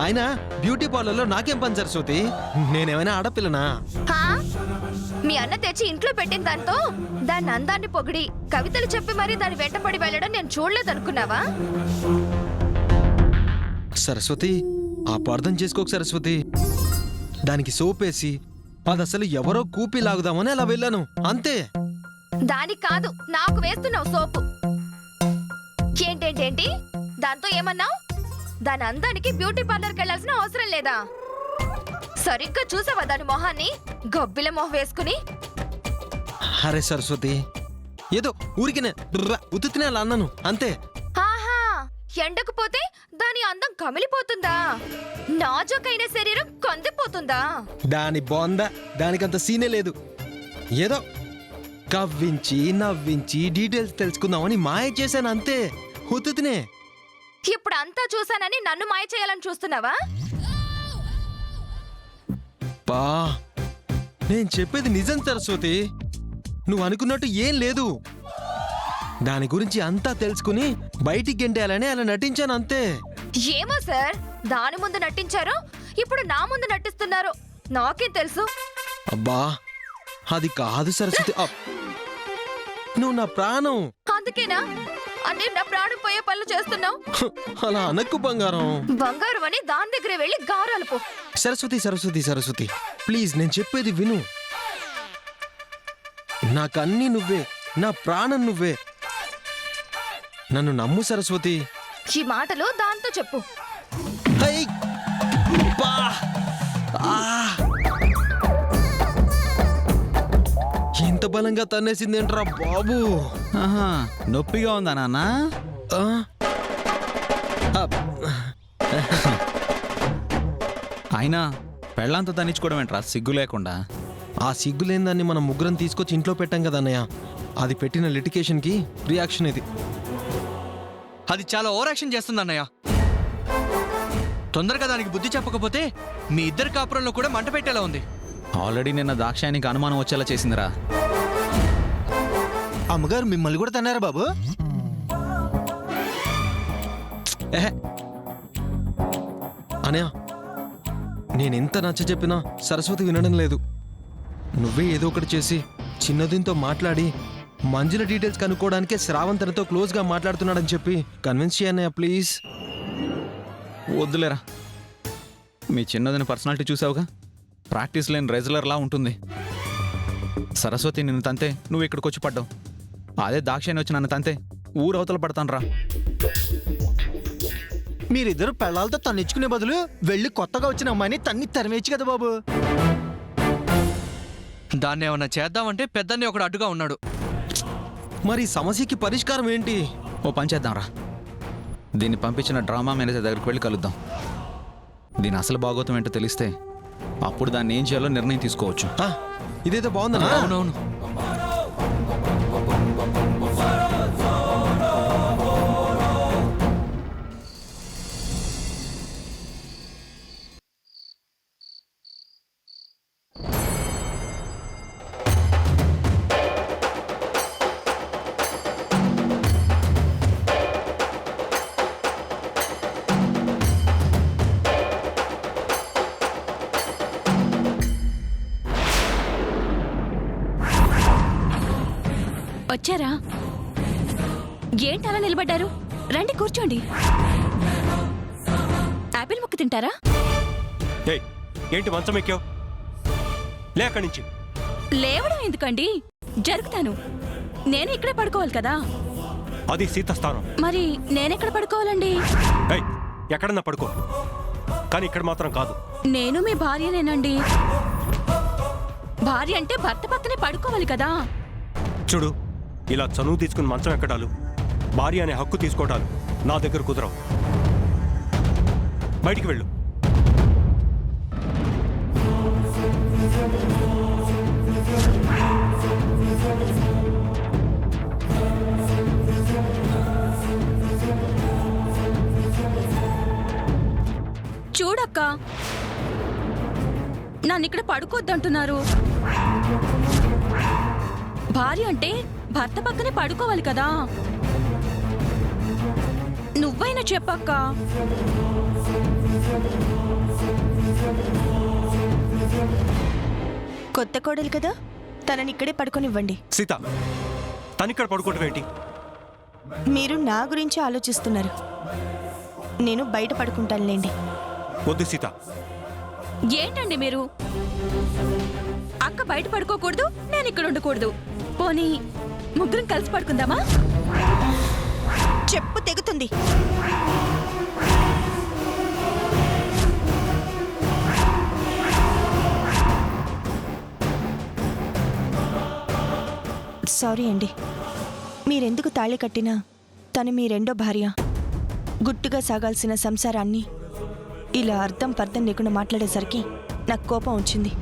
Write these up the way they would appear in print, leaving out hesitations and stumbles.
అయినా బ్యూటీ పార్లర్లో నాకేం పని సరస్వతి? నేనేమైనా ఆడపిల్లనా? మీ అన్న తెచ్చి ఇంట్లో పెట్టిన దాంతో దాని అందాన్ని పొగిడి కవితలు చెప్పి మరీ దాని వెంటపడి వెళ్ళడం నేను చూడలేదనుకున్నావా? సరస్వతి, అపార్థం చేసుకోకు సరస్వతి. దానికి సోపేసి అది అసలు ఎవరో కూపి లాగుదామని అలా వెళ్ళాను అంతే. దానికి కాదు, నాకు వేస్తున్నావు సోపు. ఏంటేంటేంటి దాంతో ఏమన్నావు? దాని అందానికి బ్యూటీ పార్లర్కి వెళ్లాల్సిన అవసరం లేదా? సరిగ్గా చూసావా దాని మొహాన్ని? గబ్బిల మొహం వేసుకుని. అరే సరస్వతి, ఏదో ఊరికినే ఉత్తునే అలా అన్నాను అంతే. ఆహా, ఎండకు పోతే దాని అందం కమిలిపోతుందా? నాజుకైన శరీరం కందిపోతుందా? దాని బొంద, దానికంత సీనే లేదు. ఏదో కవ్వించి నవ్వించి డీటెయిల్స్ తెలుసుకుందామని మాయ చేశాను అంతే. ఉత్తునే. ఇప్పుడు అంతా చూసానని నన్ను మాయ చేయాలని చూస్తున్నావా? బా, నేను చెప్పేది నిజం సరస్వతి. నువ్వు అనుకున్నట్టు ఏం లేదు. దాని గురించి అంతా తెలుసుకుని బయటికి గెంటేయాలని అలా నటించాను అంతే. ఏమో సార్, దాని ముందు నటించారు, ఇప్పుడు నా ముందు నటిస్తున్నారు. నాకేం తెలుసు? అబ్బా, అది కాదు సరస్వతి. నువ్వు నా ప్రాణం. అందుకేనా అన్నీ నా ప్రాణం పోయే పనులు చేస్తున్నావు? అలా అనక్కు బంగారం. బంగారం అని దాని దగ్గరే వెళ్ళి గారాలు పో. సరస్వతి సరస్వతి సరస్వతి, ప్లీజ్ నేను చెప్పేది విను. నాకన్నీ నువ్వే, నా ప్రాణం నువ్వే. నన్ను నమ్ము సరస్వతి. ఈ మాటలు దాంతో చెప్పు. హై! బా! ఆ! ఎంత బలంగా తన్నేసిందేంట్రా బాబు. నొప్పిగా ఉందా నాన్న? అయినా పెళ్ళంతా తన్నించుకోవడం ఏంట్రా సిగ్గు లేకుండా? ఆ సిగ్గులేని మనం ముగ్గురం తీసుకొచ్చి ఇంట్లో పెట్టాం కదా అన్నయ్య. అది పెట్టిన లిటికేషన్కి రియాక్షన్ ఇది. అది చాలా ఓవర్ యాక్షన్ చేస్తుంది అన్నయ్య. తొందరగా దానికి బుద్ధి చెప్పకపోతే మీ ఇద్దరి కాపురంలో కూడా మంట పెట్టేలా ఉంది. ఆల్రెడీ నిన్న దాక్షాయానికి అనుమానం వచ్చేలా చేసిందిరా. అమ్మగారు మిమ్మల్ని కూడా తన్నారా బాబు? అనయ్య, నేనెంత నచ్చ చెప్పినా సరస్వతి వినడం లేదు. నువ్వే ఏదో ఒకటి చేసి చిన్నదింతో మాట్లాడి మంజుల డీటెయిల్స్ కనుక్కోవడానికే శ్రావణ్ తనతో క్లోజ్గా మాట్లాడుతున్నాడని చెప్పి కన్విన్స్ చేయన్నయ్య ప్లీజ్. వద్దులేరా, మీ చిన్నదని పర్సనాలిటీ చూసావుగా, ప్రాక్టీస్ లేని రెగ్యులర్లా ఉంటుంది. సరస్వతి నిన్ను తంతే నువ్వు ఇక్కడికి వచ్చి పడ్డావు. అదే దాక్షాయని వచ్చి నన్ను తంతే ఊరవతల పడతాను రా. మీరిద్దరు పెళ్ళాలతో తన్నిచ్చుకునే బదులు వెళ్ళి కొత్తగా వచ్చిన అమ్మాయిని తన్ని తరిమేచ్చు కదా బాబు. దాన్ని ఏమన్నా చేద్దామంటే పెద్దన్ని ఒకడు అడ్డుగా ఉన్నాడు. మరి సమస్యకి పరిష్కారం ఏంటి? ఓ పని చేద్దాం రా, దీన్ని పంపించిన డ్రామా మేనేజర్ దగ్గరికి వెళ్ళి కలుద్దాం. దీని అసలు భాగోతం ఏంటో తెలిస్తే అప్పుడు దాన్ని ఏం చేయాలో నిర్ణయం తీసుకోవచ్చు. ఇదేదో బాగుందన్నా. అవునవును. వచ్చారా? ఏంటి అలా నిలబడ్డారు? రండి కూర్చోండి. యాపిల్ ముక్క తింటారా? ఏంటి మంచం ఎక్కావు? లేక నుంచి లేవడం ఎందుకండి, జరుగుతాను. నేను ఇక్కడే పడుకోవాలి కదా. అది సీత స్థానం. మరి నేనెక్కడ పడుకోవాలండి? ఎక్కడన్నా పడుకో, కానీ ఇక్కడ మాత్రం కాదు. నేను మీ భార్యనేనండి. భార్య అంటే భర్త పక్కనే పడుకోవాలి కదా. చూడు, ఇలా చనువు తీసుకుని మంచం ఎక్కడాలు, భార్య అనే హక్కు తీసుకోవడాలు నా దగ్గర కుదరవు. బయటికి వెళ్ళు. చూడక్క, నన్ను ఇక్కడ పడుకోద్దంటున్నారు. భార్య అంటే భర్త పక్కనే పడుకోవాలి కదా. నువ్వైనా చెప్పక్క. అత్త కోడలు కదా, తనని ఇక్కడే పడుకోనివ్వండి. సీత తనిక్కడ పడుకోవటం ఏంటి? మీరు నా గురించి ఆలోచిస్తున్నారు. నేను బయట పడుకుంటానులేండి. వద్దు సీత. ఏంటండి మీరు? అక్క బయట పడుకోకూడదు, నేను ఇక్కడ ఉండకూడదు. పోనీ ముగ్గురం కలిసి పడుకుందామా? చెప్పు తెగుతుంది. సారీ అండి. మీరెందుకు తాళి కట్టినా తను మీ రెండో భార్య. గుట్టుగా సాగాల్సిన సంసారాన్ని ఇలా అర్థం పర్థం లేకుండా మాట్లాడేసరికి నాకు కోపం వచ్చింది.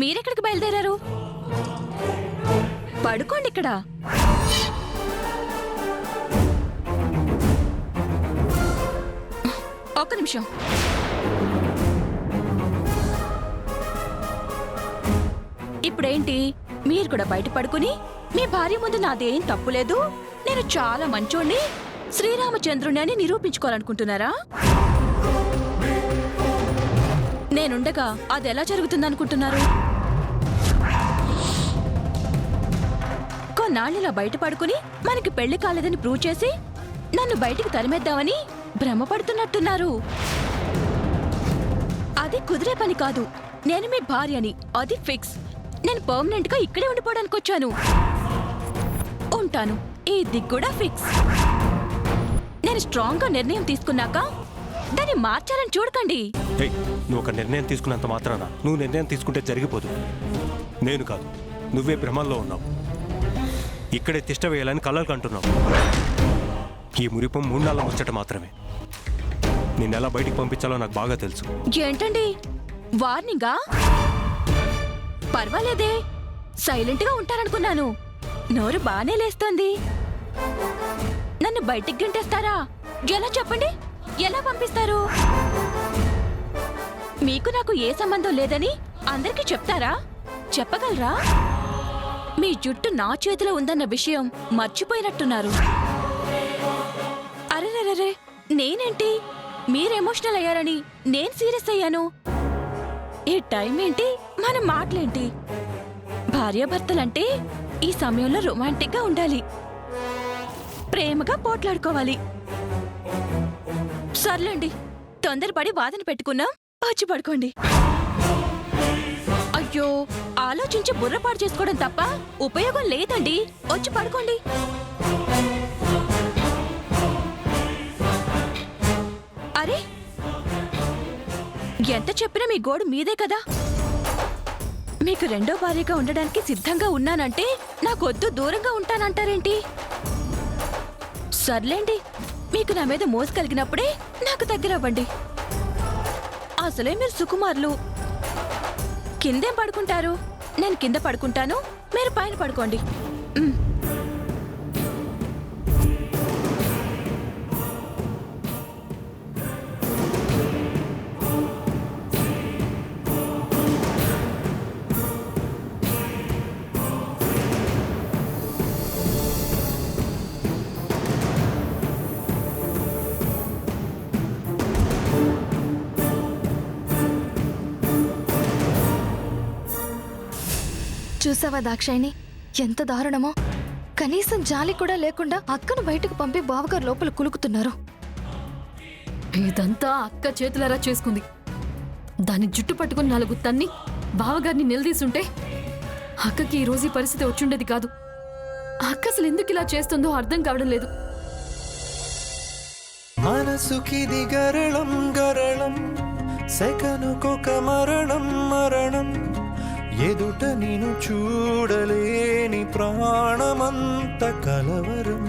మీరెక్కడికి బయలుదేరారు? పడుకోండి ఇక్కడ. ఒక్క నిమిషం. ఇప్పుడేంటి, మీరు కూడా బయట పడుకుని మీ భార్య ముందు నాదేం తప్పులేదు, నేను చాలా మంచోణ్ణి, శ్రీరామచంద్రుని అని నిరూపించుకోవాలనుకుంటున్నారా? నేనుండగా అది ఎలా జరుగుతుందనుకుంటున్నారు? కొన్నాళ్ళిలా బయట పడుకుని మనకి పెళ్లి కాలేదని ప్రూవ్ చేసి నన్ను బయటికి తరిమేద్దామని భ్రమపడుతున్నట్టున్నారు. అది కుదిరే పని కాదు. నేను మీ భార్యని, అది ఫిక్స్. నేను పర్మనెంట్ గా ఇక్కడే ఉండిపోవడానికి వచ్చాను. ఉంటాను. ఇది కూడా ఫిక్స్. నేను స్ట్రాంగ్ గా నిర్ణయం తీసుకున్నాక దాన్ని మార్చాలని చూడకండి. ఏయ్, నువ్వు ఒక నిర్ణయం తీసుకున్నంత మాత్రాన నువ్వు నిర్ణయం తీసుకుంటే జరిగిపోదు. నేను కాదు, నువ్వే భ్రమంలో ఉన్నావు. ఇక్కడే తిష్ట వేయాలని కలలు కంటున్నావు. ఈ మురిపం 3 నెలల ముచ్చట మాత్రమే. నిన్నెలా బయటికి పంపించాలో నాకు బాగా తెలుసు. ఏంటండి వార్నింగా? పర్వాలేదే, సైలెంట్ గా ఉంటారనుకున్నాను. నోరు బానే లేస్తోంది. నన్ను బయటికి గంటేస్తారా? ఎలా చెప్పండి? ఎలా పంపిస్తారు? మీకు నాకు ఏ సంబంధం లేదని అందరికీ చెప్తారా? చెప్పగలరా? మీ జుట్టు నా చేతిలో ఉందన్న విషయం మర్చిపోయినట్టున్నారు. అరెరెరే, నేనేంటి మీరు ఎమోషనల్ అయ్యారని నేను సీరియస్ అయ్యాను. ఈ టైం ఏంటి, మన మాటలేంటి? భార్యాభర్తలంటే ఈ సమయంలో రొమాంటిక్ గా ఉండాలి, ప్రేమగా పోట్లాడుకోవాలి. సర్లేండి, తొందరపడి వాదన పెట్టుకున్నాం, వచ్చి పడుకోండి. అయ్యో, ఆలోచించి బుర్రపాటు చేసుకోవడం తప్ప ఉపయోగం లేదండి. వచ్చి పడుకోండి. అరే, ఎంత చెప్పినా మీ గోడు మీదే కదా. మీకు రెండో భార్యగా ఉండడానికి సిద్ధంగా ఉన్నానంటే నాకొద్దు, దూరంగా ఉంటానంటారేంటి? సర్లేండి, మీకు నా మీద మోసు కలిగినప్పుడే నాకు దగ్గర అవ్వండి. అసలే మీరు సుకుమారులు. కిందేం పడుకుంటారు? నేను కింద పడుకుంటాను, మీరు పైన పడుకోండి. చూసావా దాక్షాయిని, ఎంత దారుణమో. కనీసం జాలి కూడా లేకుండా అక్కను బయటకు పంపి బావగారు లోపల కులుకుతున్నారు. ఇదంతా అక్క చేతులారా చేసుకుంది. దాన్ని జుట్టు పట్టుకుని 4 తన్ని బావగారిని నిలదీసుంటే అక్కకి ఈ రోజు ఈ పరిస్థితి వచ్చుండేది కాదు. అక్క అసలు ఎందుకు ఇలా చేస్తుందో అర్థం కావడం లేదు. మనసుకిది గరళం గరళం, సెకనుకొక మరణం మరణం, ఎదుట నిను చూడలేని ప్రాణమంత కలవరం.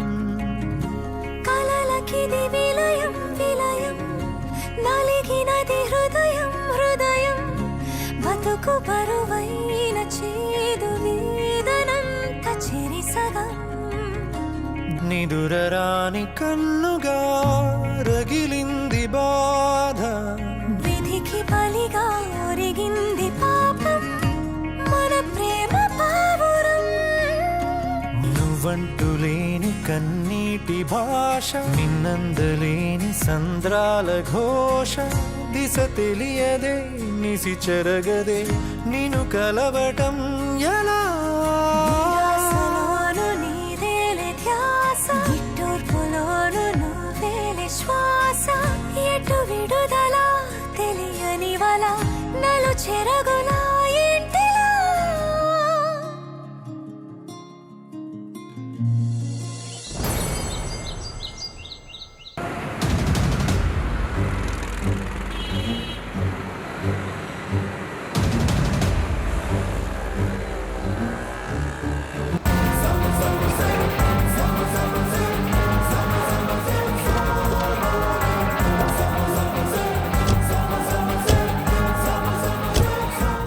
కలలకిది విలయం విలయం, నలిగినది హృదయం హృదయం, బతుకు బరు నిదురరాని కన్నుగా రగిలింది బాధ విధికి బలిగా ఒరిగింది పాపం మన ప్రేమ పావురం నువ్వంటూ లేని కన్నీటి భాష నిన్నందలేని సంద్రాల ఘోష దిశ తెలియదే నిసి చెరగదే నిన్ను కలవటం ఎలా ధ్యాసలోను నీదేలే ధ్యాస నిట్టూర్పులోను నువ్వేలే శ్వాస ఎటు విడుదల తెలియని వల నలు చెరగులా ఇంటిలా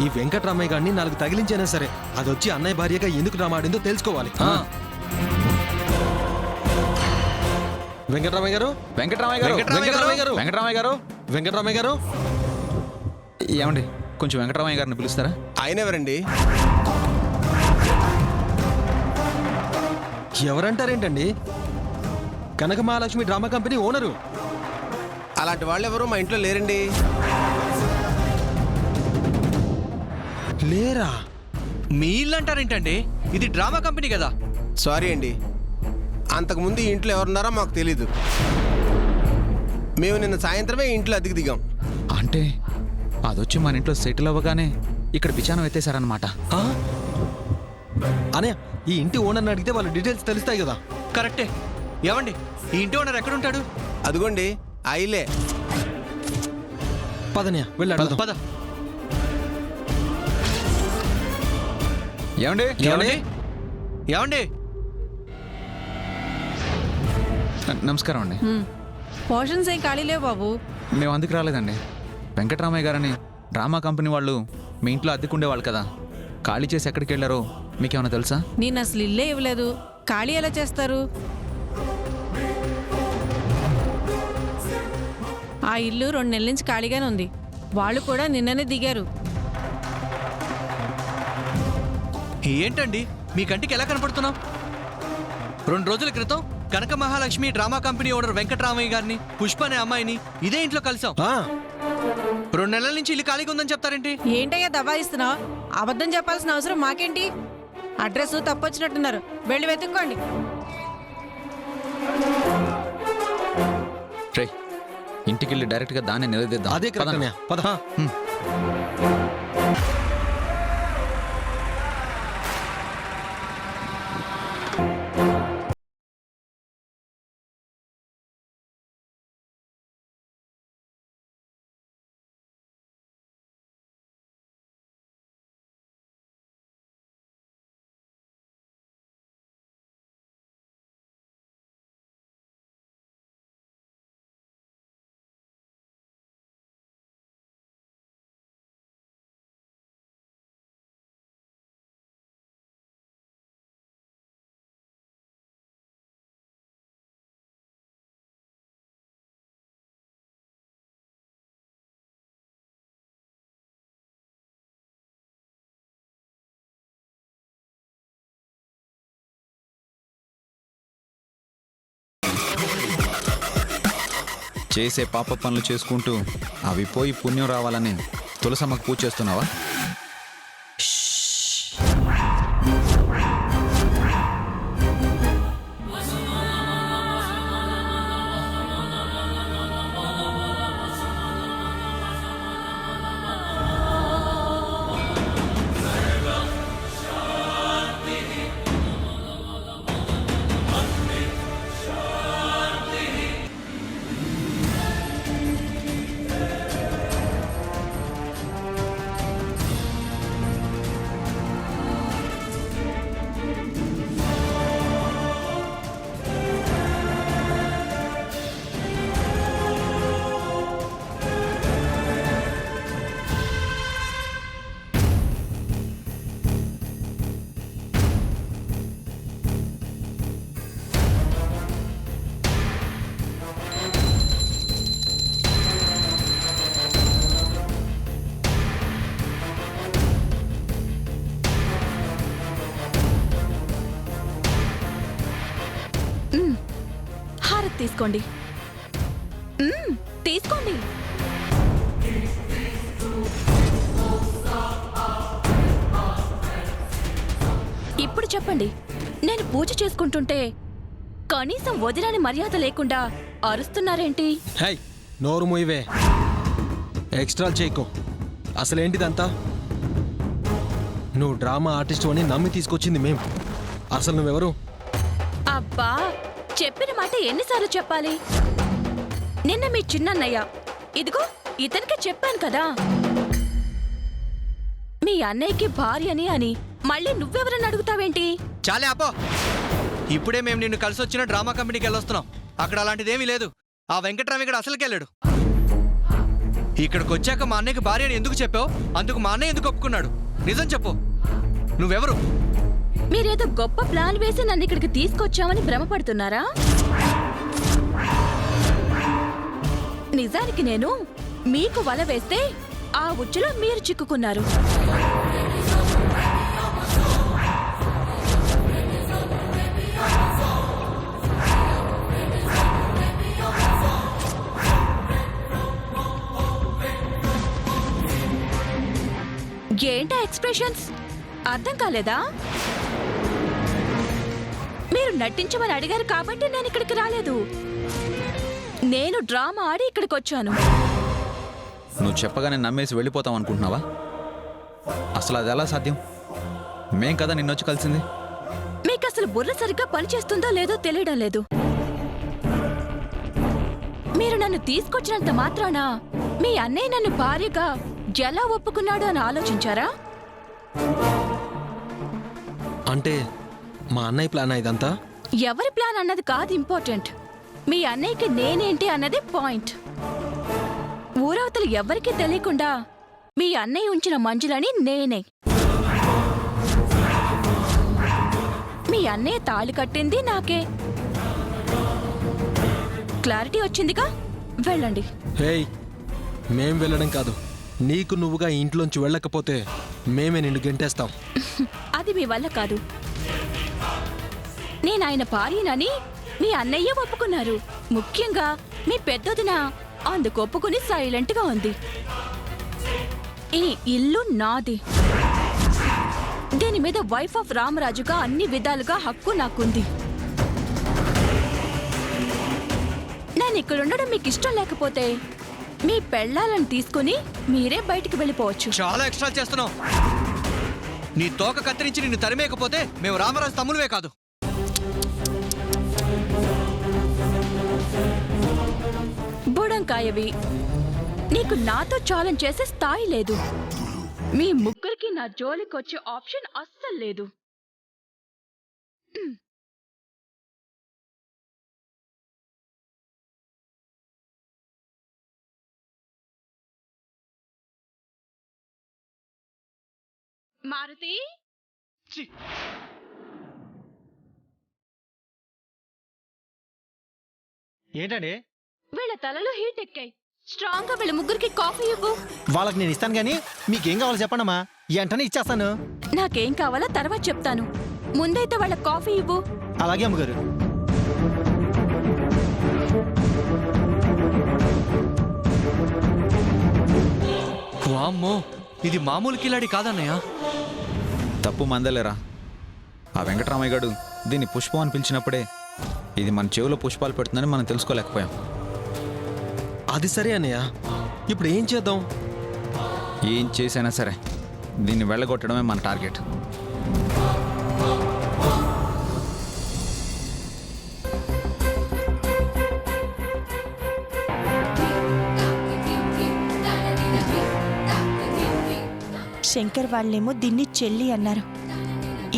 ఈ వెంకట్రామయ్య గారిని 4 తగిలించైనా సరే అదొచ్చి అన్నయ్య భార్యగా ఎందుకు రామాడిందో తెలుసుకోవాలి. వెంకట్రామయ్య గారు, వెంకటరామయ్య గారు, వెంకటరామయ్య గారు, వెంకటరామయ్య గారు, వెంకట్రామయ్య గారు, ఏమండి కొంచెం వెంకటరామయ్య గారిని పిలుస్తారా? ఆయన ఎవరండి? ఎవరంటారేంటండి? కనక మహాలక్ష్మి డ్రామా కంపెనీ ఓనరు. అలాంటి వాళ్ళు ఎవరు మా ఇంట్లో లేరండి. లేరా? మీ ఇల్లు అంటారేంటండి? ఇది డ్రామా కంపెనీ కదా. సారీ అండి, అంతకుముందు ఈ ఇంట్లో ఎవరున్నారో మాకు తెలీదు. మేము నిన్న సాయంత్రమే ఈ ఇంట్లో అద్దెకి దిగాం. అంటే అదొచ్చి మన ఇంట్లో సెటిల్ అవ్వగానే ఇక్కడ బిచానం ఎత్తేసారనమాట. అనయ్య, ఈ ఇంటి ఓనర్ని అడిగితే వాళ్ళ డీటెయిల్స్ తెలుస్తాయి కదా. కరెక్టే. ఏమండి, ఈ ఇంటి ఓనర్ ఎక్కడుంటాడు? అదిగోండి ఆ ఇల్లే. పదనయ్య వెళ్ళాడు. పద. ఏమండి ఏమండి? ఏమండి? నమస్కారం అండి. పోర్షన్స్ ఏం ఖాళీ లేవు బాబు. మేము అందుకు రాలేదండి. వెంకటరామయ్య గారని డ్రామా కంపెనీ వాళ్ళు మీ ఇంట్లో అద్దెకుండేవాళ్ళు కదా, ఖాళీ చేసి ఎక్కడికి వెళ్ళారో మీకేమైనా తెలుసా? నేను అసలు ఇల్లే ఇవ్వలేదు, ఖాళీ ఎలా చేస్తారు? ఆ ఇల్లు 2 నెలల నుంచి ఖాళీగానే ఉంది. వాళ్ళు కూడా నిన్ననే దిగారు. ఏంటండి మీ కంటికి ఎలా కనపడుతున్నాం? 2 రోజుల క్రితం Kanaka Mahalakshmi drama company owner Venkataramaiah గారిని, పుష్ప అనే అమ్మాయిని ఇదే ఇంట్లో కలిసాం. 2 నెలల నుంచి ఇల్లు ఖాళీగా ఉందని చెప్తారేంటి? ఏంటయ్యా దబాయిస్తున్నావు? అబద్ధం చెప్పాల్సిన అవసరం మాకేంటి? అడ్రస్ తప్పొచ్చినట్టున్నారు, వెళ్ళి వెతుక్కోండి. రే, ఇంటికి వెళ్ళి డైరెక్ట్గా దాన్ని నిలదీద్దాం. అదే కరెక్ట్ అన్నయ్య. పద. చేసే పాప పనులు చేసుకుంటూ అవి పోయి పుణ్యం రావాలని తులసమ్మకు పూజ చేస్తున్నావా? తీసుకోండి. తీసుకోండి. ఇప్పుడు చెప్పండి, నేను పూజ చేసుకుంటుంటే కనీసం వదిలేని మర్యాద లేకుండా అరుస్తున్నారేంటి? హై, నోరు మూయవే. ఎక్స్ట్రా చేయకు. అసలేంటిదంతా? నువ్వు డ్రామా ఆర్టిస్ట్ అని నమ్మి తీసుకొచ్చింది మేం. అసలు నువ్వెవరు? అబ్బా, చెప్పిన మాట ఎన్నిసార్లు చెప్పాలి? నిన్న మీ చిన్నన్నయ్య, ఇదిగో ఇతనికి చెప్పాను కదా, మీ అన్నయ్యకి భార్యని అని. మళ్ళీ నువ్వెవరని అడుగుతావేంటి? చాలే అపో. ఇప్పుడే మేము నిన్ను కలిసి వచ్చిన డ్రామా కంపెనీకి వెళ్ళొస్తున్నాం. అక్కడ అలాంటిదేమీ లేదు. ఆ వెంకట్రామ్ ఇక్కడ అసలుకెళ్ళాడు. ఇక్కడికి వచ్చాక మా అన్నయ్యకి భార్య అని ఎందుకు చెప్పావు? అందుకు మా అన్నయ్య ఎందుకు ఒప్పుకున్నాడు? నిజం చెప్పు, నువ్వెవరు? మీరేదో గొప్ప ప్లాన్ వేసి నన్ను ఇక్కడికి తీసుకొచ్చామని భ్రమపడుతున్నారా? నిజానికి నేను మీకు వల వేస్తే ఆ ఉచ్చులో మీరు చిక్కుకున్నారు. ఏంటా ఎక్స్ప్రెషన్స్? అర్థం కాలేదా? మీరు నటించమని అడిగారు కాబట్టి నేను ఇక్కడికి రాలేదు. నేను డ్రామా ఆడి ఇక్కడికి వచ్చాను. నువ్వు చెప్పగానే నమ్మేసి వెళ్ళిపోతాం అనుకుంటున్నావా? అసలు అది ఎలా సాధ్యం? మేం కదా నిన్నొచ్చి కలిసింది. మీకు అసలు బుర్ర సరిగ్గా పనిచేస్తుందో లేదో తెలియడం లేదు. మీరు నన్ను తీసుకొచ్చినంత మాత్రాన మీ అన్నయ్య నన్ను భార్యగా ఎలా ఒప్పుకున్నాడు అని ఆలోచించారా? అంటే మా అన్నయ్య ప్లాన్ ఇదంతా? ఎవరి ప్లాన్ అన్నది కాదు ఇంపార్టెంట్. మీ అన్నయ్యకి నేనేంటి అన్నది పాయింట్. ఊరవతలు ఎవరికీ తెలియకుండా మీ అన్నయ్య ఉంచిన మంజులని నేనే. మీ అన్నయ్య తాళి కట్టింది నాకే. క్లారిటీ వచ్చిందిగా? వెళ్ళండి. హేయ్, మేం వెళ్ళడం కాదు, నీకు నువ్వుగా ఇంట్లోంచి వెళ్ళకపోతే మేమే నిన్ను గెంటేస్తాం. అది మీ వల్ల కాదు. నేను ఆయన భార్యనని మీ అన్నయ్య ఒప్పుకున్నారు. ముఖ్యంగా మీ పెద్దదిన అందుకు ఒప్పుకుని సైలెంట్గా ఉంది. ఈ ఇల్లు నాది. దీని మీద వైఫ్ ఆఫ్ రామరాజుగా అన్ని విధాలుగా హక్కు నాకుంది. నేను ఇక్కడుండడం మీకు ఇష్టం లేకపోతే మీ పెళ్ళాలను తీసుకుని మీరే బయటికి వెళ్ళిపోవచ్చు. చాలా ఎక్స్ట్రా చేస్తున్నావు. నీ తోక కత్తిరించి నిన్ను తరిమేయకపోతే మేము రామరాజు తమ్ములవే కాదు. బుడంకాయవి, నీకు నాతో ఛాలెంజ్ చేసే స్థాయి లేదు. మీ ముగ్గురికి నా జోలికొచ్చే ఆప్షన్ అస్సలు లేదు. మారుతి, ఏంటండి? వీళ్ళ తలలో హీట్ ఎక్కాయి. స్ట్రాంగ్ గా వీళ్ళ ముగ్గురికి కాఫీ ఇవ్వు. వాళ్ళకి నేను ఇస్తాను గానీ మీకేం కావాలో చెప్పండమ్మా, వెంటనే ఇచ్చేస్తాను. నాకేం కావాలో తర్వాత చెప్తాను. ముందైతే వాళ్ళ కాఫీ ఇవ్వు. అలాగే అమ్మగారు. వామ్మో, ఇది మామూలు కిలాడి కాదన్నయ్య. తప్పు మందలేరా. ఆ వెంకటరామయ్య గారు దీన్ని పుష్పం అని పిలిచినప్పుడే ఇది మన చెవిలో పుష్పాలు పెడుతుందని మనం తెలుసుకోలేకపోయాం. అది సరే అన్నయ్య, ఇప్పుడు ఏం చేద్దాం? ఏం చేసైనా సరే దీన్ని వెళ్ళగొట్టడమే మన టార్గెట్. శంకర్ వాళ్ళేమో దీన్ని చెల్లి అన్నారు,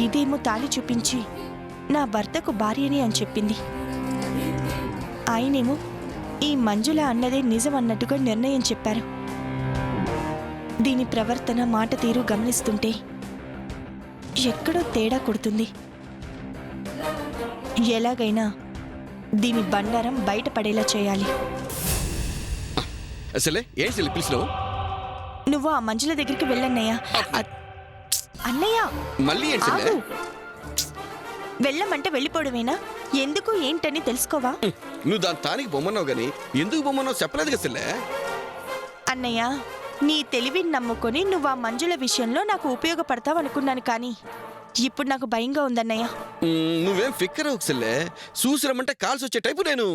ఇదేమో తాళి చూపించి నా భర్తకు భార్యని అని చెప్పింది. ఆయనేమో ఈ మంజుల అన్నదే నిజం అన్నట్టుగా నిర్ణయం చెప్పారు. దీని ప్రవర్తన, మాట తీరు గమనిస్తుంటే ఎక్కడో తేడా కొడుతుంది. ఎలాగైనా దీని బండారం బయటపడేలా చేయాలి. అసలే ఏం చెల్లి పిలిచినావు? నువ్వు ఆ మంజుల దగ్గరికి వెళ్ళన్నయ్యా. అన్నయ్య మళ్ళీ ఏం చెల్లె? వెళ్ళమంటే వెళ్ళిపోవడమేనా? ఎందుకు ఏంటని తెలుసుకోవా? నువ్వు దాని తానికి బొమ్మన్నావు గాని ఎందుకు బొమ్మన్నావు చెప్పలేదు కదా చెల్లె. అన్నయ్య, నీ తెలివిని నమ్ముకొని నువ్వు ఆ మంజుల విషయంలో నాకు ఉపయోగపడతావు అనుకున్నాను, కానీ ఇప్పుడు నాకు భయంగా ఉందన్నయ్య. నువ్వేం ఫిక్కర్ ఒక చెల్లె, చూసిరమ్మంటే కాల్సి వచ్చే టైపు నేను.